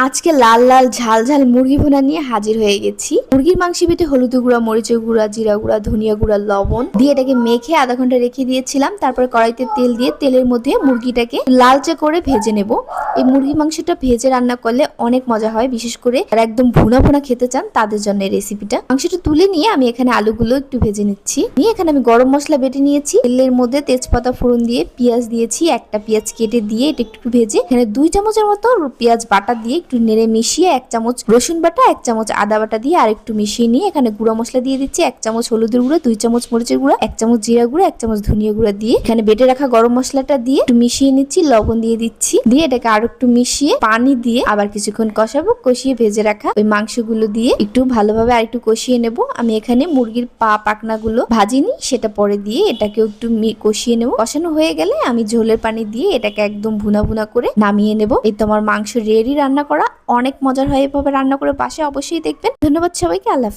আজকে লাল লাল ঝাল ঝাল মুরগি ভুনা নিয়ে হাজির হয়ে গেছি। মুরগির মাংস বেটে হলুদ গুঁড়া, মরিচের গুঁড়া, জিরা গুঁড়া, ধনিয়া গুঁড়া, লবণ দিয়ে এটাকে মেখে আধা ঘন্টা রেখে দিয়েছিলাম। তারপর কড়াইতে তেল দিয়ে তেলের মধ্যে মুরগিটাকে লালচে করে ভেজে নেব। এই মুরগি মাংসটা ভেজে রান্না করলে অনেক মজা হয়, বিশেষ করে যারা একদম ভুনা ভুনা খেতে চান তাদের জন্য এই রেসিপিটা। মাংসটা তুলে নিয়ে আমি এখানে আলুগুলো একটু ভেজে নিচ্ছি। নিয়ে এখানে আমি গরম মশলা বেটে নিয়েছি। তেলের মধ্যে তেজপাতা ফোড়ন দিয়ে পেঁয়াজ দিয়েছি। একটা পেঁয়াজ কেটে দিয়ে এটা একটু ভেজে এখানে 2 চামচের মতো পেঁয়াজ বাটা দিয়ে একটু নেড়ে মিশিয়ে 1 চামচ রসুন বাটা, 1 চামচ আদা বাটা দিয়ে আর একটু মিশিয়ে নিয়ে এখানে গুঁড়া মশলা দিয়ে দিচ্ছি। 1 চামচ হলুদের গুঁড়া, 2 চামচ মরিচের গুঁড়া, 1 চামচ জিরা গুঁড়া, 1 চামচ ধনিয়া গুঁড়া দিয়ে এখানে বেটে রাখা গরম মশলাটা দিয়ে একটু মিশিয়ে নিচ্ছি। লবণ দিয়ে দিচ্ছি। দিয়ে এটাকে আর একটু মিশিয়ে পানি দিয়ে আবার কিছুক্ষণ কষাবো। কষিয়ে ভেজে রাখা ওই মাংসগুলো দিয়ে একটু ভালোভাবে আর একটু কষিয়ে নেব। আমি এখানে মুরগির পা পাখনাগুলো ভাজিনি, সেটা পরে দিয়ে এটাকে একটু কষিয়ে নেব। কষানো হয়ে গেলে আমি ঝোলের পানি দিয়ে এটাকে একদম ভুনা ভুনা করে নামিয়ে নেব। এই তো আমার মাংস রেডি রান্না করা। অনেক মজার হয়, এভাবে রান্না করে পাশে অবশ্যই দেখবেন। ধন্যবাদ সবাইকে। আল্লাহ হাফেজ।